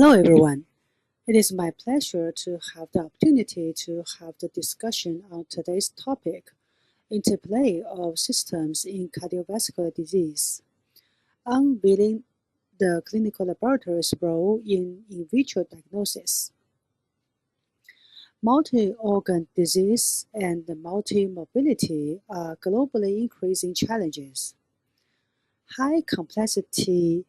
Hello everyone. It is my pleasure to have the opportunity to have the discussion on today's topic, Interplay of Systems in Cardiovascular Disease, Unveiling the Clinical Laboratory's Role in Vitro Diagnosis. Multi-organ disease and multi-mobility are globally increasing challenges. High complexity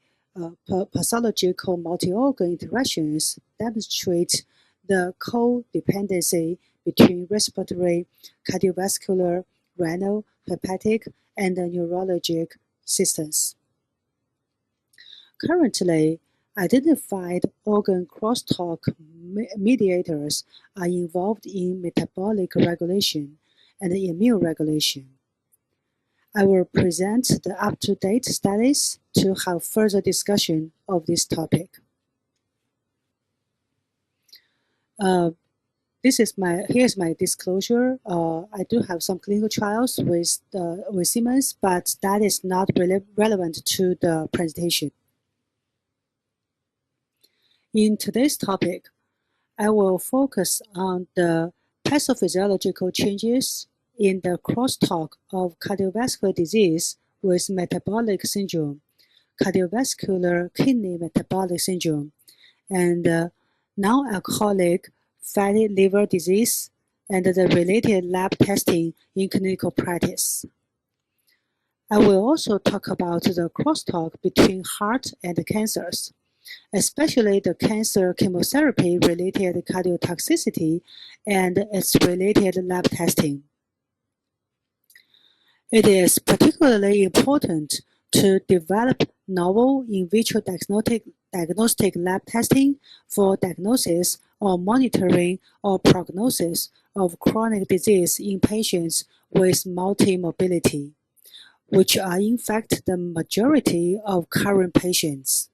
pathological multi-organ interactions demonstrate the codependency between respiratory, cardiovascular, renal, hepatic, and neurologic systems. Currently, identified organ crosstalk mediators are involved in metabolic regulation and immune regulation. I will present the up-to-date studies to have further discussion of this topic. Here's my disclosure. I do have some clinical trials with Siemens, but that is not relevant to the presentation. In today's topic, I will focus on the pathophysiological changes in the crosstalk of cardiovascular disease with metabolic syndrome, cardiovascular kidney metabolic syndrome, and non-alcoholic fatty liver disease and the related lab testing in clinical practice. I will also talk about the crosstalk between heart and cancers, especially the cancer chemotherapy-related cardiotoxicity and its related lab testing. It is particularly important to develop novel in vitro diagnostic lab testing for diagnosis or monitoring or prognosis of chronic disease in patients with multi-mobility, which are in fact the majority of current patients.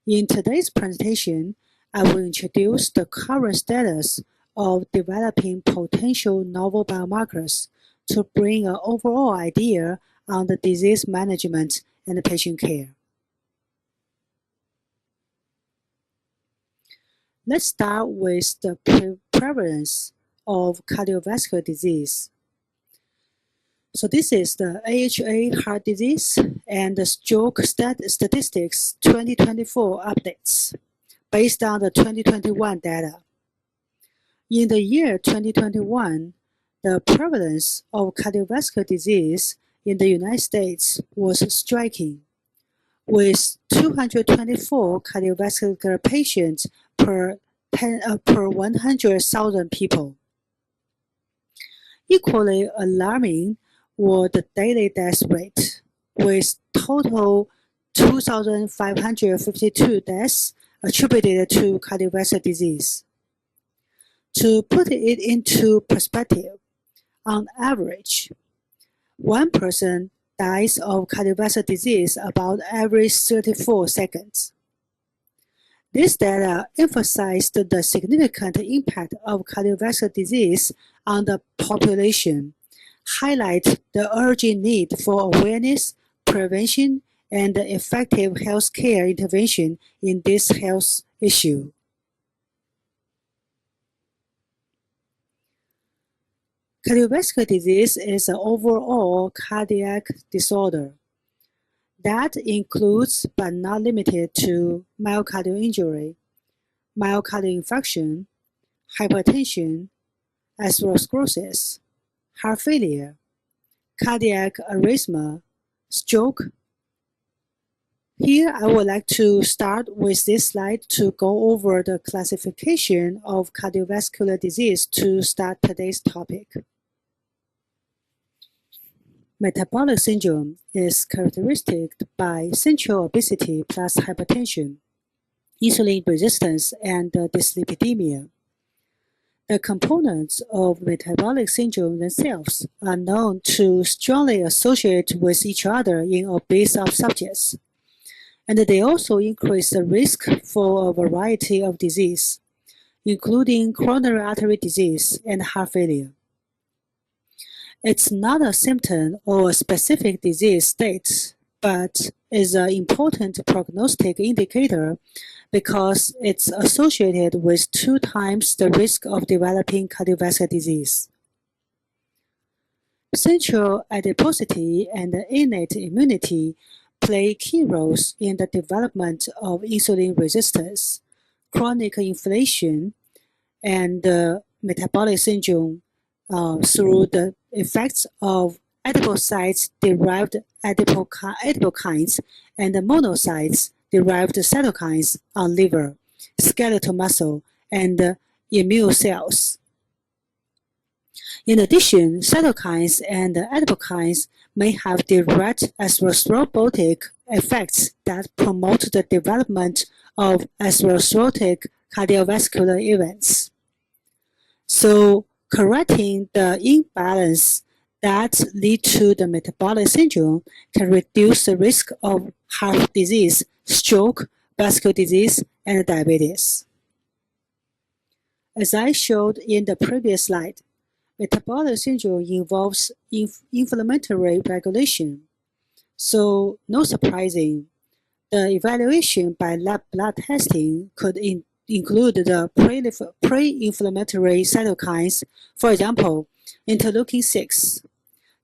In today's presentation, I will introduce the current status of developing potential novel biomarkers to bring an overall idea on the disease management and patient care. Let's start with the prevalence of cardiovascular disease. So this is the AHA heart disease and the stroke statistics 2024 updates based on the 2021 data. In the year 2021, the prevalence of cardiovascular disease in the United States was striking, with 224 cardiovascular patients per 100,000 people. Equally alarming were the daily death rate, with total 2,552 deaths attributed to cardiovascular disease. To put it into perspective, on average, one person dies of cardiovascular disease about every 34 seconds. This data emphasized the significant impact of cardiovascular disease on the population, highlight the urgent need for awareness, prevention, and effective healthcare intervention in this health issue. Cardiovascular disease is an overall cardiac disorder that includes but not limited to myocardial injury, myocardial infarction, hypertension, atherosclerosis, heart failure, cardiac arrhythmia, stroke. Here I would like to start with this slide to go over the classification of cardiovascular disease to start today's topic. Metabolic syndrome is characterized by central obesity plus hypertension, insulin resistance, and dyslipidemia. The components of metabolic syndrome themselves are known to strongly associate with each other in obese subjects, and they also increase the risk for a variety of disease, including coronary artery disease and heart failure. It's not a symptom or a specific disease state, but is an important prognostic indicator because it's associated with 2 times the risk of developing cardiovascular disease. Central adiposity and innate immunity play key roles in the development of insulin resistance, chronic inflammation, and metabolic syndrome through the effects of adipocytes-derived adipokines and monocytes-derived cytokines on liver, skeletal muscle, and immune cells. In addition, cytokines and adipokines may have direct atherosclerotic effects that promote the development of atherosclerotic cardiovascular events. So, correcting the imbalance that lead to the metabolic syndrome can reduce the risk of heart disease, stroke, vascular disease, and diabetes. As I showed in the previous slide, metabolic syndrome involves inflammatory regulation. So, no surprising, the evaluation by lab blood testing could include the pre-inflammatory cytokines, for example, interleukin-6,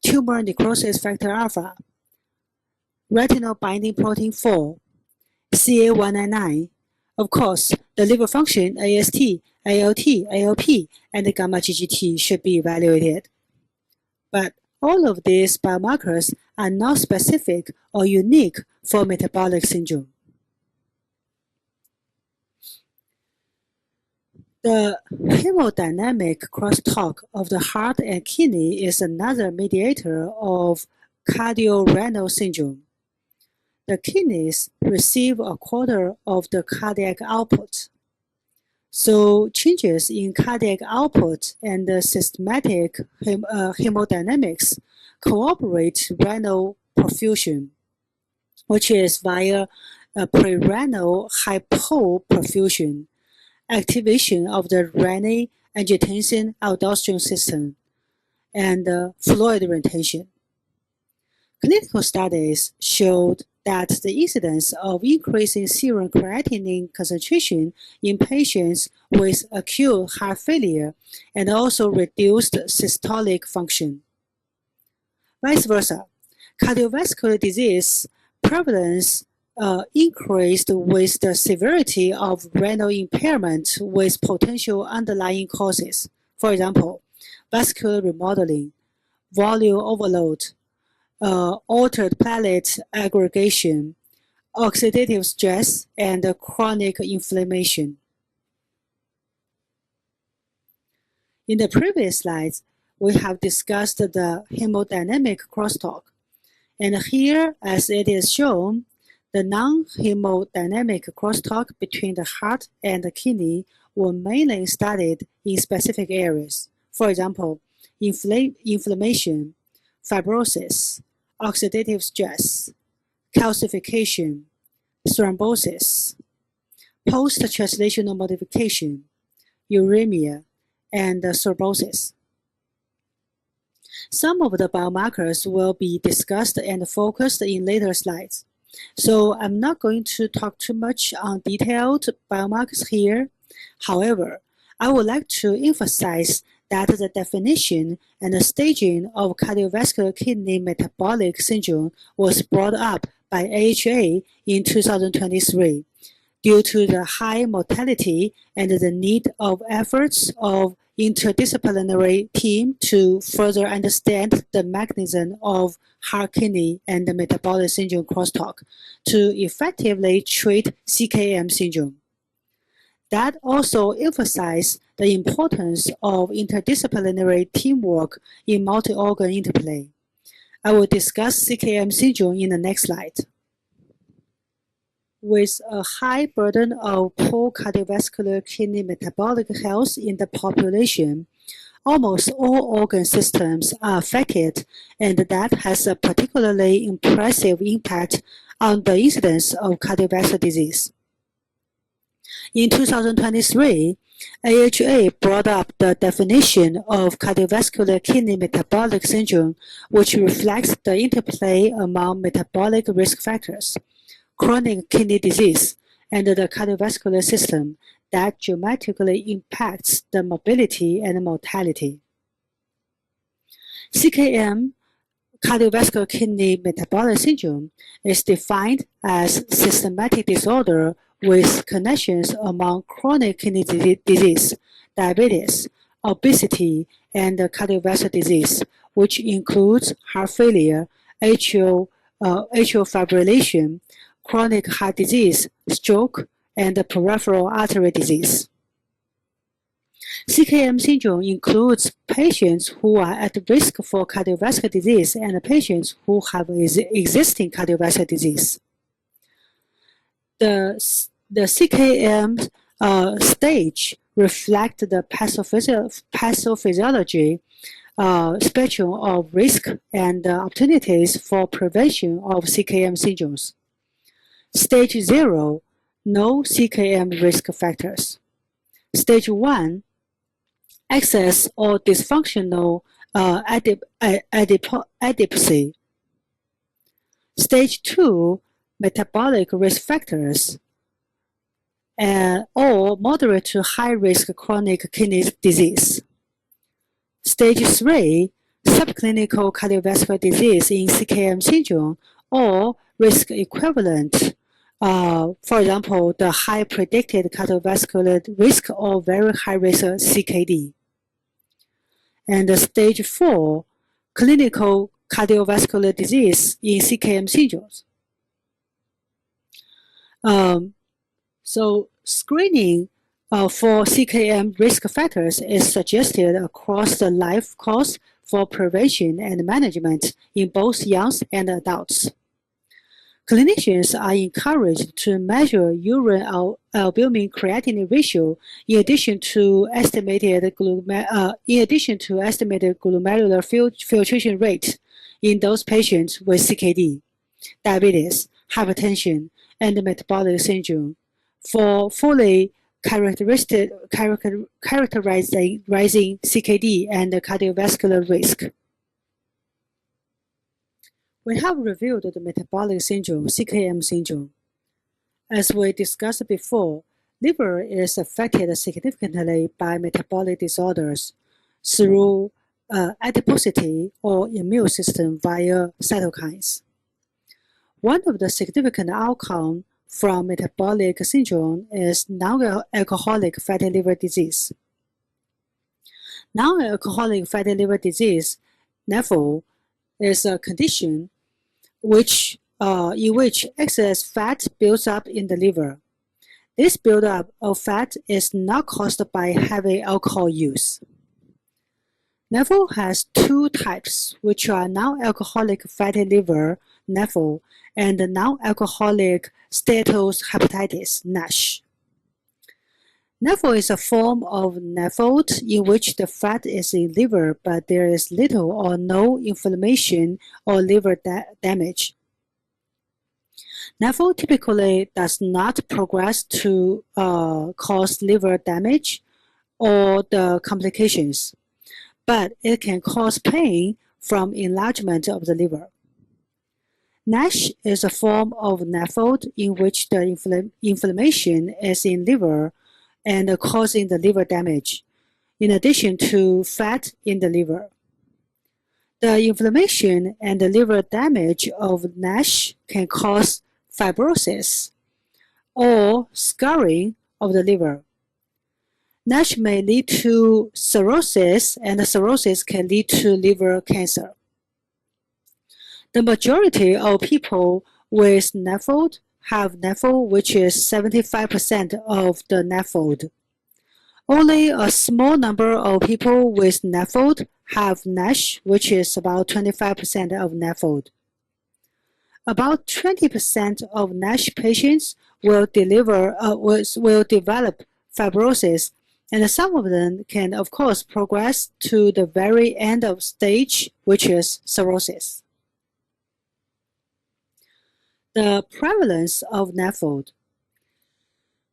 tumor necrosis factor alpha, retinol binding protein 4, CA199, of course, the liver function, AST, ALT, ALP, and gamma GGT should be evaluated. But all of these biomarkers are not specific or unique for metabolic syndrome. The hemodynamic crosstalk of the heart and kidney is another mediator of cardiorenal syndrome. The kidneys receive a quarter of the cardiac output. So changes in cardiac output and the systematic hemodynamics cooperate renal perfusion, which is via prerenal hypoperfusion, activation of the renin-angiotensin-aldosterone system, and fluid retention. Clinical studies showed that the incidence of increasing serum creatinine concentration in patients with acute heart failure and also reduced systolic function. Vice versa, cardiovascular disease prevalence increased with the severity of renal impairment with potential underlying causes. For example, vascular remodeling, volume overload, altered platelet aggregation, oxidative stress, and chronic inflammation. In the previous slides, we have discussed the hemodynamic crosstalk. And here, as it is shown, the non-hemodynamic crosstalk between the heart and the kidney were mainly studied in specific areas. For example, inflammation, fibrosis, oxidative stress, calcification, thrombosis, post-translational modification, uremia, and thrombosis. Some of the biomarkers will be discussed and focused in later slides. So I'm not going to talk too much on detailed biomarkers here. However, I would like to emphasize that the definition and the staging of cardiovascular kidney metabolic syndrome was brought up by AHA in 2023 due to the high mortality and the need of efforts of interdisciplinary team to further understand the mechanism of heart kidney and the metabolic syndrome crosstalk to effectively treat CKM syndrome. That also emphasized the importance of interdisciplinary teamwork in multi-organ interplay. I will discuss CKM syndrome in the next slide. With a high burden of poor cardiovascular kidney metabolic health in the population, almost all organ systems are affected, and that has a particularly impressive impact on the incidence of cardiovascular disease. In 2023, AHA brought up the definition of cardiovascular kidney metabolic syndrome, which reflects the interplay among metabolic risk factors, chronic kidney disease, and the cardiovascular system that dramatically impacts the mobility and mortality. CKM, cardiovascular kidney metabolic syndrome, is defined as systematic disorder with connections among chronic kidney disease, diabetes, obesity, and cardiovascular disease, which includes heart failure, atrial fibrillation, chronic heart disease, stroke, and peripheral artery disease. CKM syndrome includes patients who are at risk for cardiovascular disease and patients who have existing cardiovascular disease. The CKM stage reflect the pathophysiology spectrum of risk and opportunities for prevention of CKM syndromes. Stage 0, no CKM risk factors. Stage 1, excess or dysfunctional adiposity. Stage 2, metabolic risk factors, or moderate to high risk chronic kidney disease. Stage 3, subclinical cardiovascular disease in CKM syndrome or risk equivalent. For example, the high predicted cardiovascular risk or very high risk CKD. And stage 4, clinical cardiovascular disease in CKM syndromes. So screening for CKM risk factors is suggested across the life course for prevention and management in both young and adults. Clinicians are encouraged to measure urine albumin creatinine ratio in addition to estimated glomerular filtration rate in those patients with CKD, diabetes, hypertension, and metabolic syndrome for fully characterizing CKD and cardiovascular risk. We have reviewed the metabolic syndrome, CKM syndrome. As we discussed before, liver is affected significantly by metabolic disorders through adiposity or immune system via cytokines. One of the significant outcomes from metabolic syndrome is non-alcoholic fatty liver disease. Non-alcoholic fatty liver disease, NAFLD, is a condition in which excess fat builds up in the liver. This buildup of fat is not caused by heavy alcohol use. NAFLD has two types, which are non-alcoholic fatty liver, NAFLD, and non-alcoholic steatohepatitis, NASH. NAFLD is a form of NAFLD in which the fat is in liver, but there is little or no inflammation or liver damage. NAFLD typically does not progress to cause liver damage or the complications, but it can cause pain from enlargement of the liver. NASH is a form of NAFLD in which the inflammation is in liver and causing the liver damage, in addition to fat in the liver. The inflammation and the liver damage of NASH can cause fibrosis or scarring of the liver. NASH may lead to cirrhosis, and the cirrhosis can lead to liver cancer. The majority of people with NAFLD have NAFLD, which is 75% of the NAFLD. Only a small number of people with NAFLD have NASH, which is about 25% of NAFLD. About 20% of NASH patients will develop fibrosis, and some of them can, of course, progress to the very end of stage, which is cirrhosis. The prevalence of NAFLD.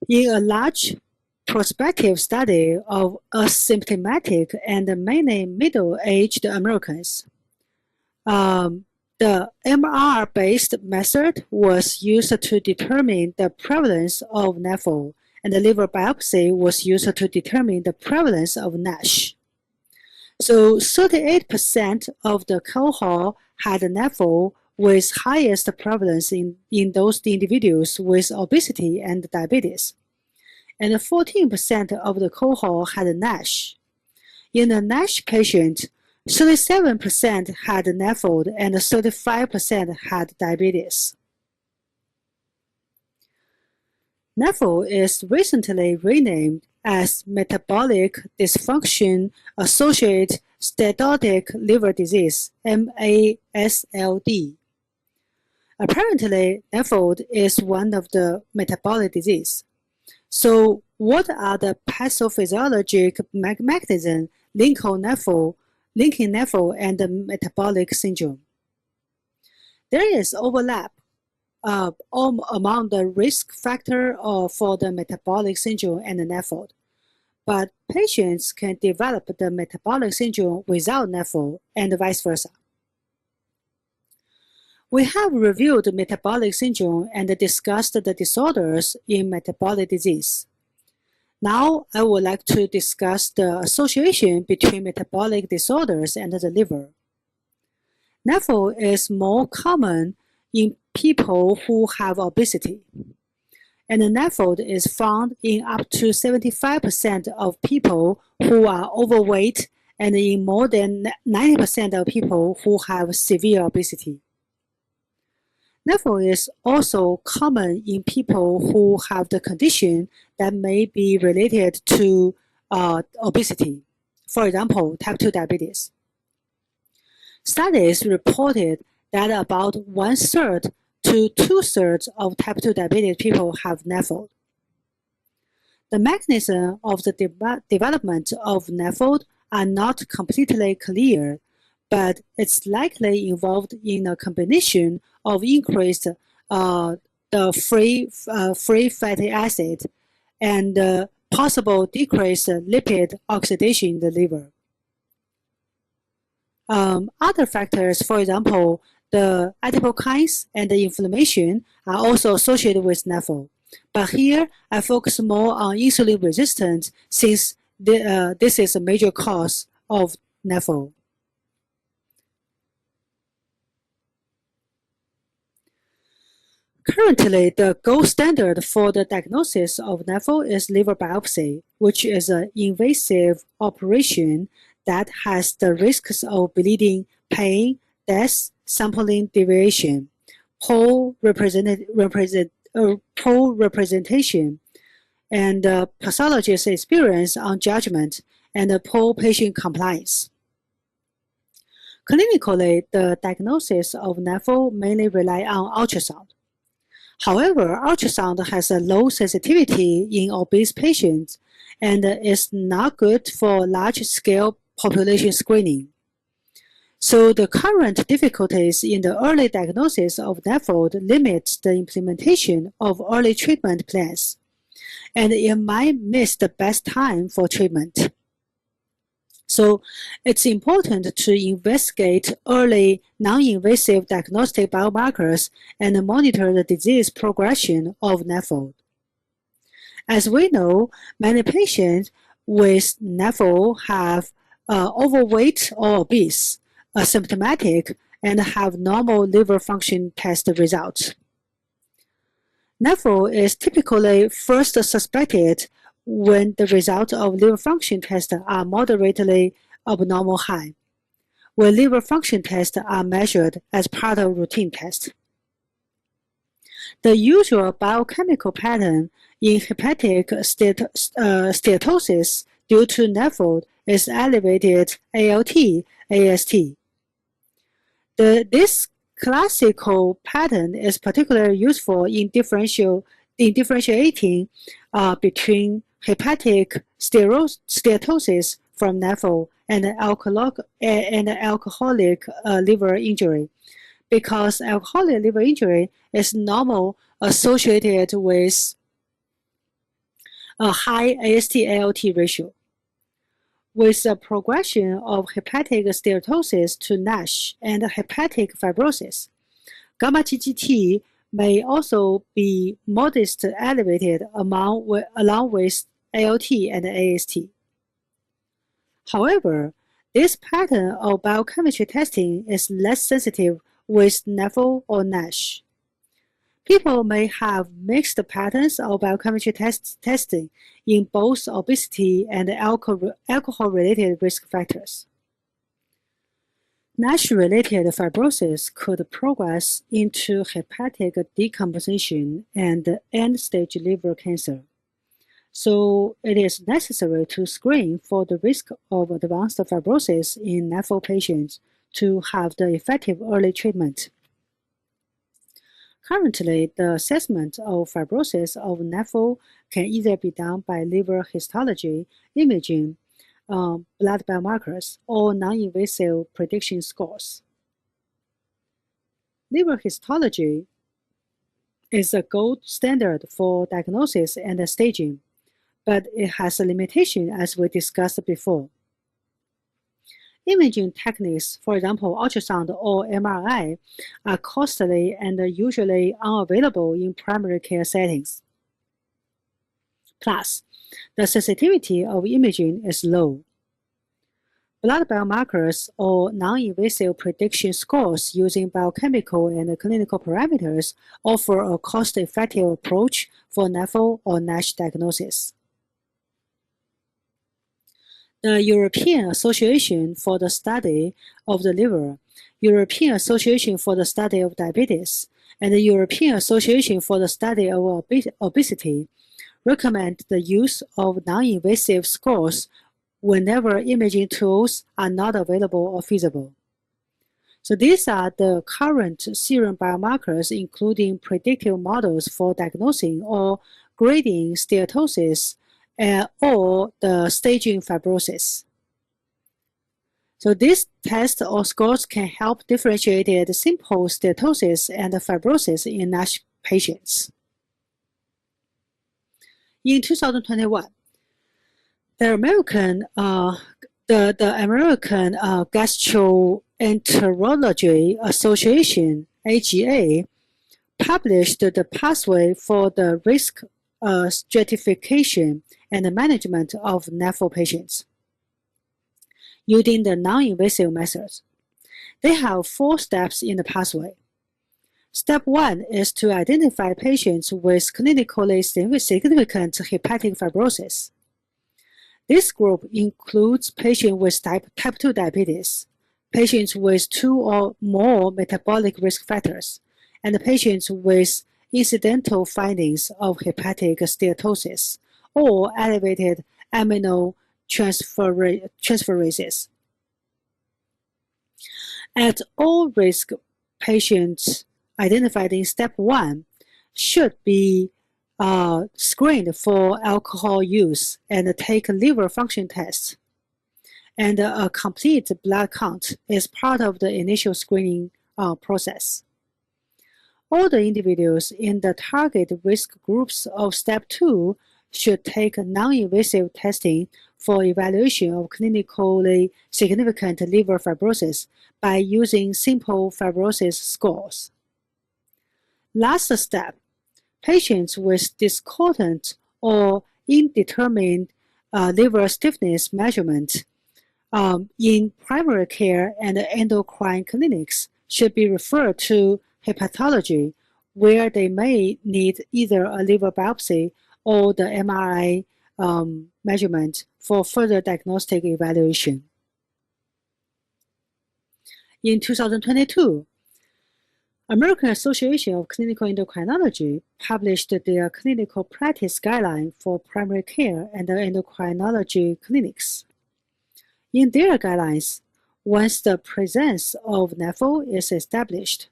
In a large prospective study of asymptomatic and mainly middle-aged Americans. The MR-based method was used to determine the prevalence of NAFLD, and the liver biopsy was used to determine the prevalence of NASH. So 38% of the cohort had NAFLD with highest prevalence in those individuals with obesity and diabetes. And 14% of the cohort had NASH. In the NASH patient, 37% had NAFLD and 35% had diabetes. NAFLD is recently renamed as Metabolic Dysfunction Associated Steatotic Liver Disease, MASLD. Apparently, NAFLD is one of the metabolic disease. So what are the pathophysiologic mechanisms linking NAFLD and the metabolic syndrome? There is overlap among the risk factor for the metabolic syndrome and the NAFLD, but patients can develop the metabolic syndrome without NAFLD and vice versa. We have reviewed metabolic syndrome and discussed the disorders in metabolic disease. Now, I would like to discuss the association between metabolic disorders and the liver. NAFLD is more common in people who have obesity, and NAFLD is found in up to 75% of people who are overweight and in more than 90% of people who have severe obesity. NAFLD is also common in people who have the condition that may be related to obesity, for example, type 2 diabetes. Studies reported that about 1/3 to 2/3 of type 2 diabetes people have NAFLD. The mechanism of the development of NAFLD are not completely clear, but it's likely involved in a combination of increased the free fatty acid and possible decreased lipid oxidation in the liver. Other factors, for example, the adipokines and the inflammation are also associated with NAFLD. But here, I focus more on insulin resistance since this is a major cause of NAFLD. Currently, the gold standard for the diagnosis of NAFLD is liver biopsy, which is an invasive operation that has the risks of bleeding, pain, death, sampling deviation, poor representation, and pathologist's experience on judgment, and poor patient compliance. Clinically, the diagnosis of NAFLD mainly rely on ultrasound. However, ultrasound has a low sensitivity in obese patients and is not good for large-scale population screening. So the current difficulties in the early diagnosis of NAFLD limits the implementation of early treatment plans, and it might miss the best time for treatment. So it's important to investigate early non-invasive diagnostic biomarkers and monitor the disease progression of NAFLD. As we know, many patients with NAFLD have overweight or obese, asymptomatic, and have normal liver function test results. NAFLD is typically first suspected when the results of liver function tests are moderately abnormal high, when liver function tests are measured as part of routine tests. The usual biochemical pattern in hepatic steatosis due to NAFLD is elevated ALT, AST. This classical pattern is particularly useful in differentiating between hepatic steatosis from NAFLD and alcoholic liver injury, because alcoholic liver injury is normally associated with a high AST-ALT ratio. With the progression of hepatic steatosis to NASH and hepatic fibrosis, gamma GGT may also be modestly elevated along with ALT and AST. However, this pattern of biochemistry testing is less sensitive with NAFL or NASH. People may have mixed patterns of biochemistry testing in both obesity and alcohol-related risk factors. NASH-related fibrosis could progress into hepatic decomposition and end-stage liver cancer. So it is necessary to screen for the risk of advanced fibrosis in NAFL patients to have the effective early treatment. Currently, the assessment of fibrosis of NAFL can either be done by liver histology, imaging, blood biomarkers, or non-invasive prediction scores. Liver histology is a gold standard for diagnosis and staging, but it has a limitation as we discussed before. Imaging techniques, for example, ultrasound or MRI, are costly and usually unavailable in primary care settings. Plus, the sensitivity of imaging is low. Blood biomarkers or non-invasive prediction scores using biochemical and clinical parameters offer a cost-effective approach for NAFL or NASH diagnosis. The European Association for the Study of the Liver, European Association for the Study of Diabetes, and the European Association for the Study of Obesity recommend the use of non-invasive scores whenever imaging tools are not available or feasible. So these are the current serum biomarkers, including predictive models for diagnosing or grading steatosis or the staging fibrosis. So these tests or scores can help differentiate the simple steatosis and fibrosis in NASH patients. In 2021, the American Gastroenterology Association (AGA) published the pathway for the risk stratification and management of NAFL patients using the non-invasive methods. They have 4 steps in the pathway. Step 1 is to identify patients with clinically significant hepatic fibrosis. This group includes patients with type 2 diabetes, patients with 2 or more metabolic risk factors, and patients with incidental findings of hepatic steatosis or elevated aminotransferases. At all risk, patients identified in step 1 should be screened for alcohol use and take liver function tests. And a complete blood count is part of the initial screening process. All the individuals in the target risk groups of step 2 should take non-invasive testing for evaluation of clinically significant liver fibrosis by using simple fibrosis scores. Last step, patients with discordant or indeterminate liver stiffness measurement in primary care and endocrine clinics should be referred to hepatology, where they may need either a liver biopsy or the MRI measurement for further diagnostic evaluation. In 2022, American Association of Clinical Endocrinology published their clinical practice guideline for primary care and endocrinology clinics. In their guidelines, once the presence of NAFL is established,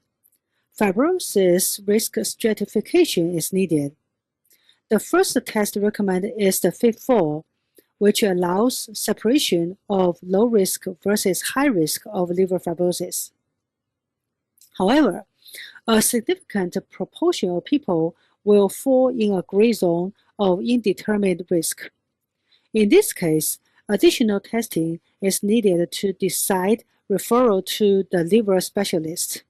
fibrosis risk stratification is needed. The first test recommended is the FIB-4, which allows separation of low risk versus high risk of liver fibrosis. However, a significant proportion of people will fall in a gray zone of indeterminate risk. In this case, additional testing is needed to decide referral to the liver specialist.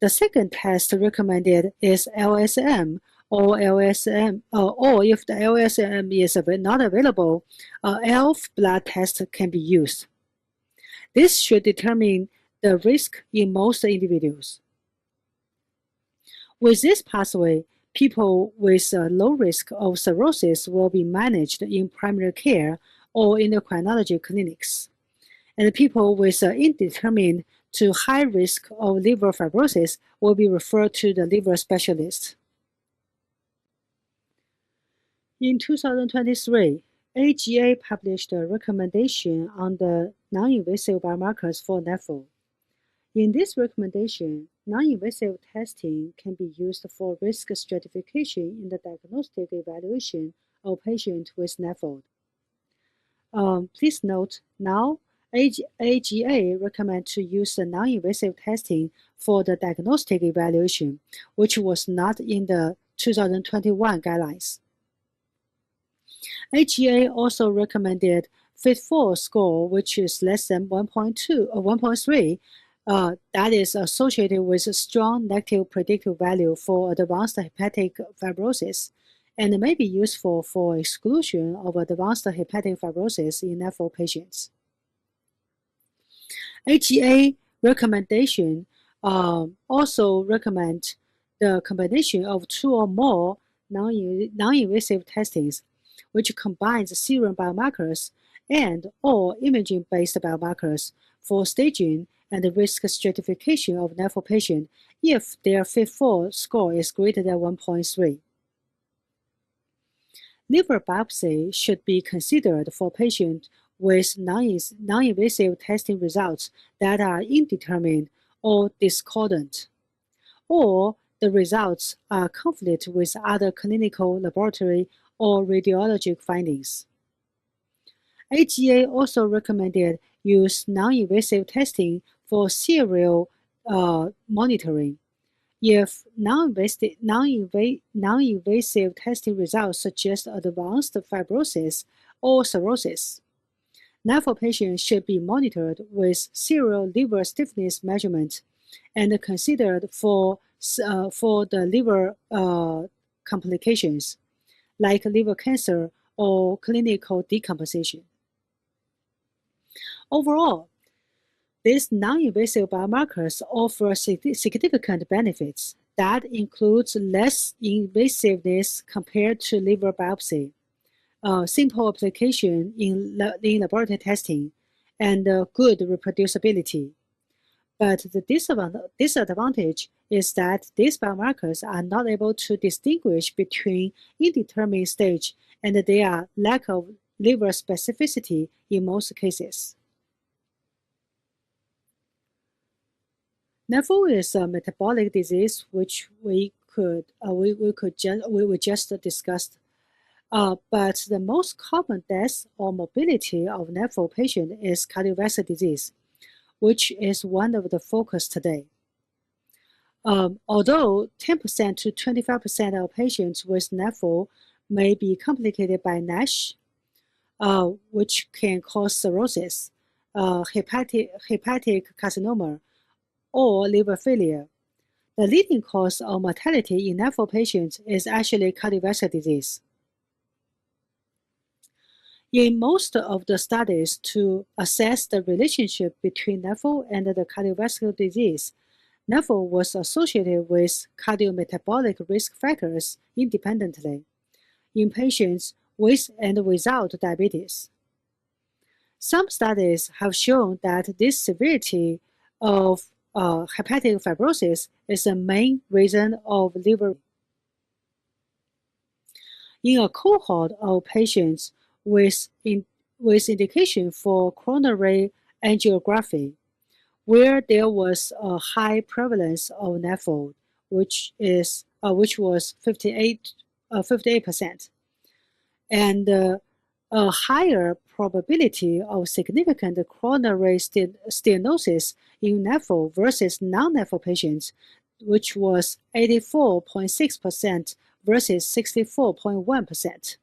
The second test recommended is LSM, or if the LSM is not available, ELF blood test can be used. This should determine the risk in most individuals. With this pathway, people with a low risk of cirrhosis will be managed in primary care or endocrinology clinics, and people with indeterminate to high risk of liver fibrosis will be referred to the liver specialist. In 2023, AGA published a recommendation on the non-invasive biomarkers for NAFLD. In this recommendation, non-invasive testing can be used for risk stratification in the diagnostic evaluation of patients with NAFLD. Please note, now AGA recommends to use the non-invasive testing for the diagnostic evaluation, which was not in the 2021 guidelines. AGA also recommended FIT4 score, which is less than 1.2 or 1.3, that is associated with a strong negative predictive value for advanced hepatic fibrosis, and may be useful for exclusion of advanced hepatic fibrosis in NAFLD patients. AGA recommendation also recommend the combination of 2 or more non-invasive testings, which combines serum biomarkers and or imaging-based biomarkers for staging and risk stratification of NAFLD patient if their FIT4 score is greater than 1.3. Liver biopsy should be considered for patients with non-invasive testing results that are indeterminate or discordant, or the results are conflict with other clinical laboratory or radiologic findings. AGA also recommended use non-invasive testing for serial monitoring. If non-invasive testing results suggest advanced fibrosis or cirrhosis, NAFLD patients should be monitored with serial liver stiffness measurement and considered for the liver complications like liver cancer or clinical decomposition. Overall, these non-invasive biomarkers offer significant benefits that includes less invasiveness compared to liver biopsy, simple application in laboratory testing, and good reproducibility. But the disadvantage is that these biomarkers are not able to distinguish between indeterminate stage and their lack of liver specificity in most cases. NAFLD is a metabolic disease which we just discussed. But the most common death or morbidity of NAFLD patient is cardiovascular disease, which is one of the focus today. Although 10% to 25% of patients with NAFLD may be complicated by NASH, which can cause cirrhosis, hepatic carcinoma, or liver failure, the leading cause of mortality in NAFLD patients is actually cardiovascular disease. In most of the studies to assess the relationship between NAFLD and the cardiovascular disease, NAFLD was associated with cardiometabolic risk factors independently in patients with and without diabetes. Some studies have shown that this severity of hepatic fibrosis is the main reason of liver. In a cohort of patients with indication for coronary angiography, where there was a high prevalence of NAFLD, which was 58%, and a higher probability of significant coronary stenosis in NAFLD versus non-NAFLD patients, which was 84.6% versus 64.1%,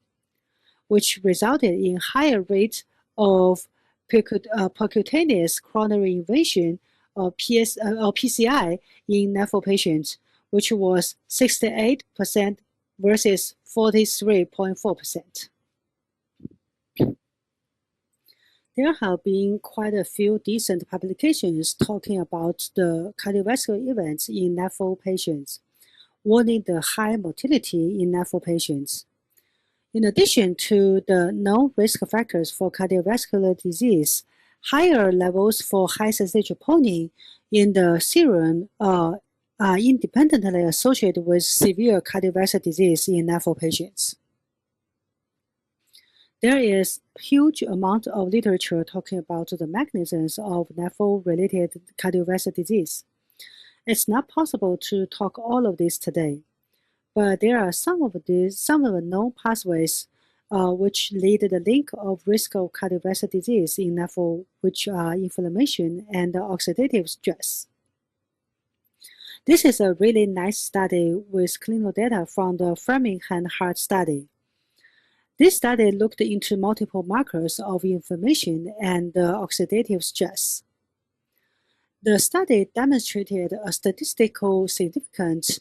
which resulted in higher rate of percutaneous coronary invasion or PCI in NAFLD patients, which was 68% versus 43.4%. There have been quite a few decent publications talking about the cardiovascular events in NAFLD patients, warning the high mortality in NAFLD patients. In addition to the known risk factors for cardiovascular disease, higher levels for high-sensitivity troponin in the serum are independently associated with severe cardiovascular disease in NAFLD patients. There is a huge amount of literature talking about the mechanisms of NAFLD-related cardiovascular disease. It's not possible to talk all of this today, but there are some of the known pathways which lead to the link of risk of cardiovascular disease in NAFLD, which are inflammation and oxidative stress. This is a really nice study with clinical data from the Framingham Heart Study. This study looked into multiple markers of inflammation and oxidative stress. The study demonstrated a statistical significant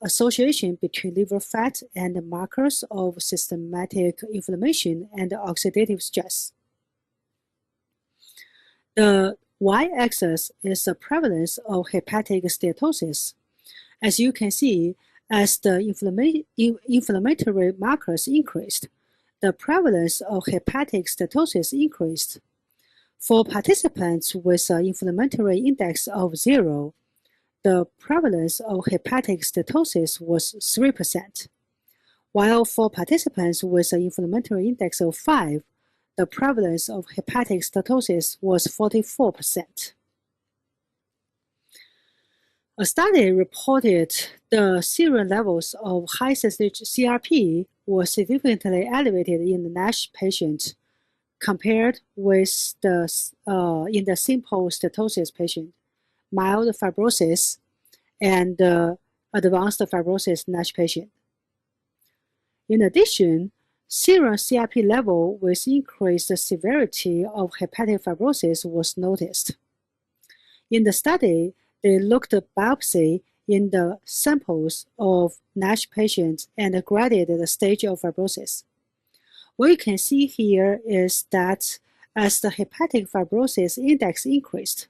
association between liver fat and markers of systematic inflammation and oxidative stress. The y-axis is the prevalence of hepatic steatosis. As you can see, as the inflammatory markers increased, the prevalence of hepatic steatosis increased. For participants with an inflammatory index of 0, the prevalence of hepatic steatosis was 3%, while for participants with an inflammatory index of 5, the prevalence of hepatic steatosis was 44%. A study reported the serum levels of high-sensitivity CRP were significantly elevated in the NASH patients compared with in the simple steatosis patient, mild fibrosis, and advanced fibrosis NASH patient. In addition, serum CRP level with increased severity of hepatic fibrosis was noticed. In the study, they looked at biopsy in the samples of NASH patients and graded the stage of fibrosis. What you can see here is that as the hepatic fibrosis index increased,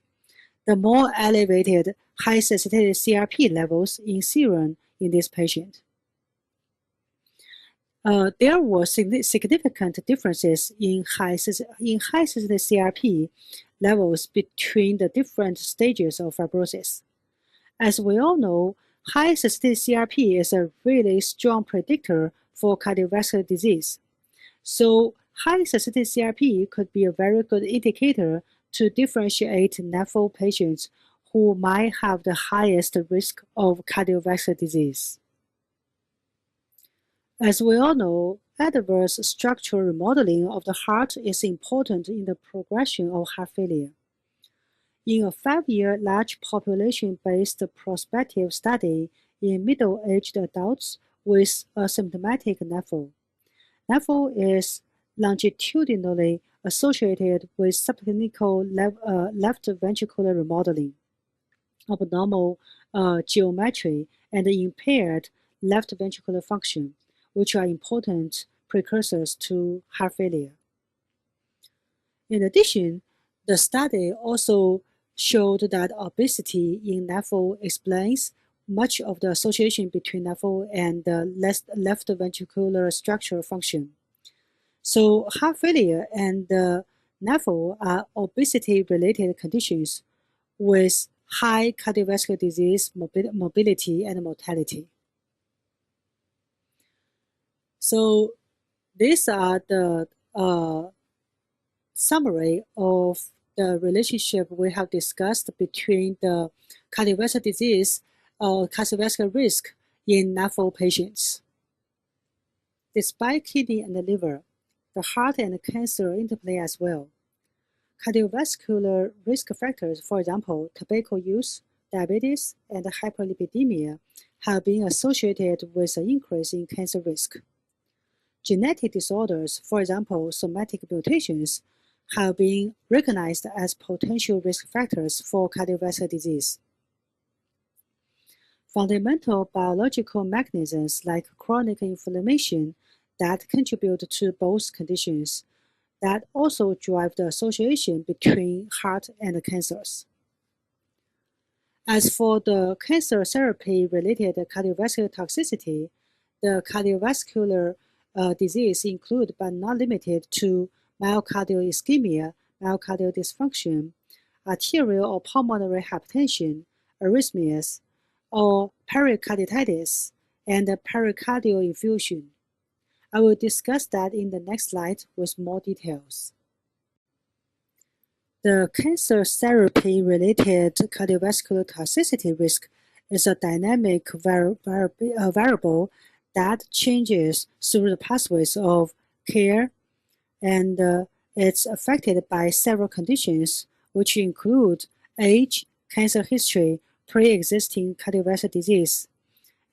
the more elevated high-sensitivity CRP levels in serum in this patient. There were significant differences in high-sensitivity CRP levels between the different stages of fibrosis. As we all know, high-sensitivity CRP is a really strong predictor for cardiovascular disease. So high-sensitivity CRP could be a very good indicator to differentiate NAFLD patients who might have the highest risk of cardiovascular disease. As we all know, adverse structural remodeling of the heart is important in the progression of heart failure. In a 5-year large population-based prospective study in middle-aged adults with asymptomatic NAFLD, NAFLD is longitudinally associated with subclinical left ventricular remodeling, abnormal geometry, and impaired left ventricular function, which are important precursors to heart failure. In addition, the study also showed that obesity in NAFLD explains much of the association between NAFLD and the left ventricular structural function. So heart failure and NAFLD are obesity-related conditions with high cardiovascular disease, morbidity, and mortality. So these are the summary of the relationship we have discussed between the cardiovascular disease or cardiovascular risk in NAFLD patients. Despite kidney and the liver, the heart and cancer interplay as well. Cardiovascular risk factors, for example, tobacco use, diabetes, and hyperlipidemia have been associated with an increase in cancer risk. Genetic disorders, for example, somatic mutations, have been recognized as potential risk factors for cardiovascular disease. Fundamental biological mechanisms like chronic inflammation that contribute to both conditions that also drive the association between heart and cancers. As for the cancer therapy-related cardiovascular toxicity, the cardiovascular disease include but not limited to myocardial ischemia, myocardial dysfunction, arterial or pulmonary hypertension, arrhythmias, or pericarditis, and pericardial effusion. I will discuss that in the next slide with more details. The cancer therapy-related cardiovascular toxicity risk is a dynamic variable that changes through the pathways of care, and it's affected by several conditions, which include age, cancer history, pre-existing cardiovascular disease,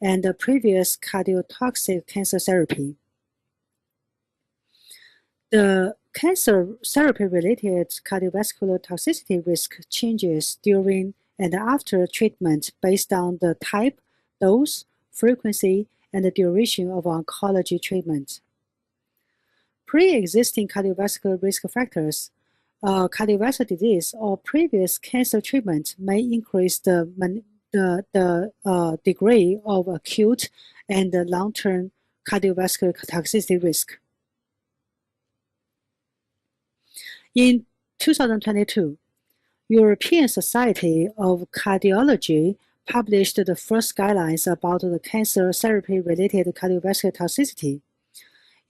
and previous cardiotoxic cancer therapy. The cancer therapy-related cardiovascular toxicity risk changes during and after treatment based on the type, dose, frequency, and the duration of oncology treatment. Pre-existing cardiovascular risk factors, cardiovascular disease, or previous cancer treatment may increase the degree of acute and long-term cardiovascular toxicity risk. In 2022, European Society of Cardiology published the first guidelines about the cancer therapy-related cardiovascular toxicity.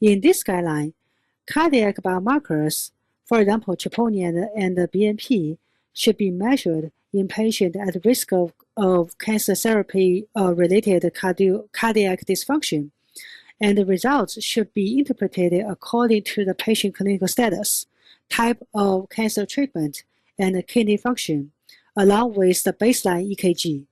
In this guideline, cardiac biomarkers, for example, troponin and BNP, should be measured in patients at risk of cancer therapy-related cardiac dysfunction, and the results should be interpreted according to the patient clinical status, type of cancer treatment, and kidney function, along with the baseline EKG,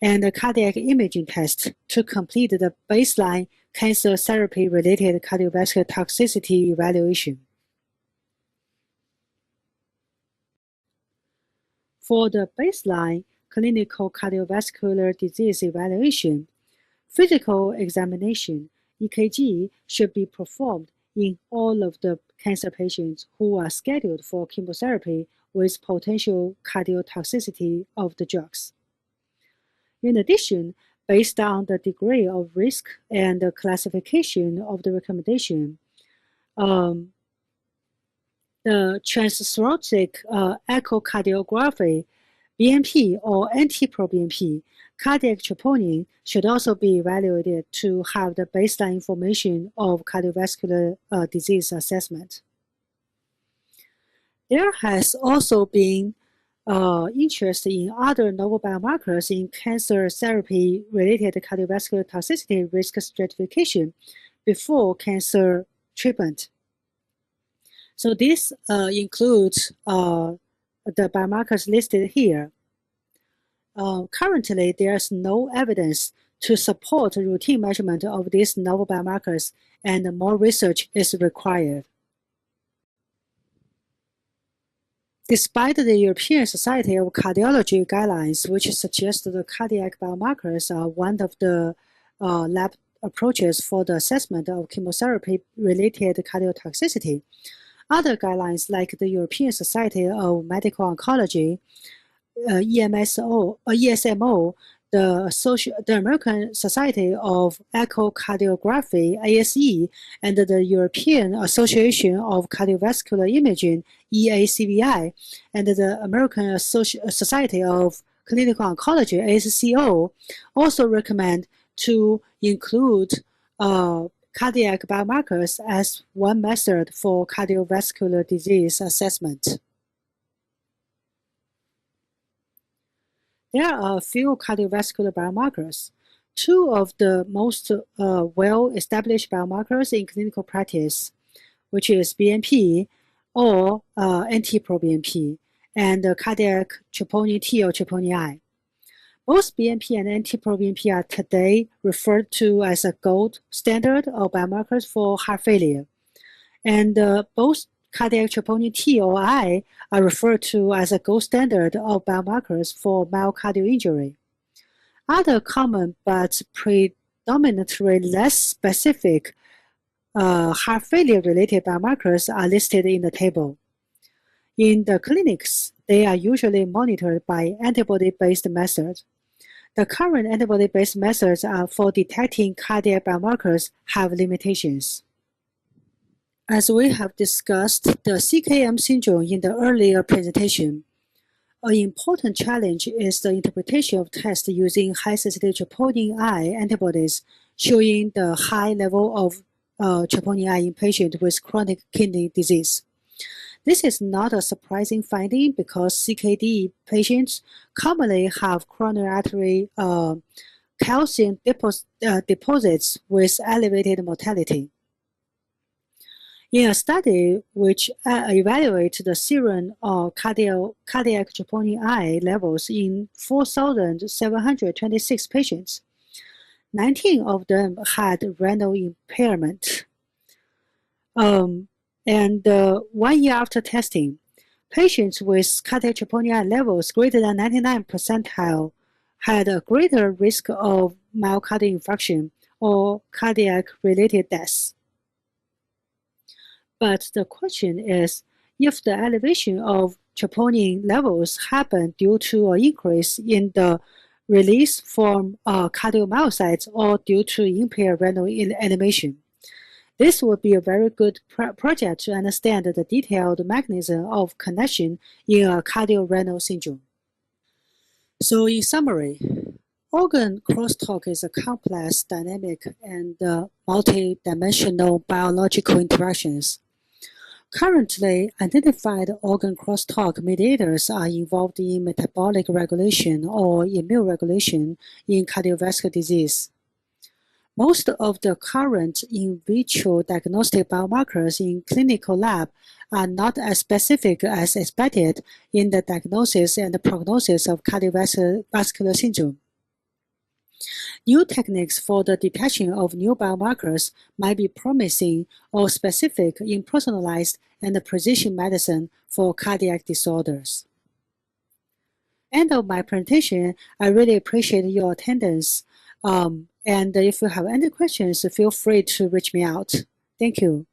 and the cardiac imaging test to complete the baseline cancer therapy-related cardiovascular toxicity evaluation. For the baseline clinical cardiovascular disease evaluation, physical examination, EKG, should be performed in all of the cancer patients who are scheduled for chemotherapy with potential cardiotoxicity of the drugs. In addition, based on the degree of risk and the classification of the recommendation, the transthoracic echocardiography, BNP or NT-proBNP, cardiac troponin should also be evaluated to have the baseline information of cardiovascular disease assessment. There has also been interest in other novel biomarkers in cancer therapy-related cardiovascular toxicity risk stratification before cancer treatment. So this includes the biomarkers listed here. Currently, there's no evidence to support routine measurement of these novel biomarkers, and more research is required. Despite the European Society of Cardiology guidelines, which suggest the cardiac biomarkers are one of the lab approaches for the assessment of chemotherapy-related cardiotoxicity, other guidelines like the European Society of Medical Oncology, ESMO, the American Society of Echocardiography, ASE, and the European Association of Cardiovascular Imaging, EACVI, and the American Society of Clinical Oncology, ASCO, also recommend to include cardiac biomarkers as one method for cardiovascular disease assessment. There are a few cardiovascular biomarkers. Two of the most well-established biomarkers in clinical practice, which is BNP or NT-proBNP, and cardiac troponin T or troponin I. Both BNP and NT-proBNP are today referred to as a gold standard of biomarkers for heart failure. And both cardiac troponin T or I are referred to as a gold standard of biomarkers for myocardial injury. Other common but predominantly less specific heart failure-related biomarkers are listed in the table. In the clinics, they are usually monitored by antibody-based methods. The current antibody-based methods for detecting cardiac biomarkers have limitations. As we have discussed the CKM syndrome in the earlier presentation, an important challenge is the interpretation of tests using high-sensitive troponin I antibodies showing the high level of troponin I in patients with chronic kidney disease. This is not a surprising finding because CKD patients commonly have coronary artery calcium deposits with elevated mortality. In a study which evaluated the serum cardiac troponin I levels in 4,726 patients, 19 of them had renal impairment. And 1 year after testing, patients with cardiac troponin I levels greater than 99 percentile had a greater risk of myocardial infarction or cardiac-related deaths. But the question is, if the elevation of troponin levels happen due to an increase in the release from cardiomyocytes or due to impaired renal animation. This would be a very good project to understand the detailed mechanism of connection in a cardiorenal syndrome. So in summary, organ crosstalk is a complex, dynamic, and multidimensional biological interactions. Currently, identified organ crosstalk mediators are involved in metabolic regulation or immune regulation in cardiovascular disease. Most of the current in vitro diagnostic biomarkers in clinical lab are not as specific as expected in the diagnosis and the prognosis of cardiovascular syndrome. New techniques for the detection of new biomarkers might be promising or specific in personalized and precision medicine for cardiac disorders. End of my presentation. I really appreciate your attendance. And if you have any questions, feel free to reach me out. Thank you.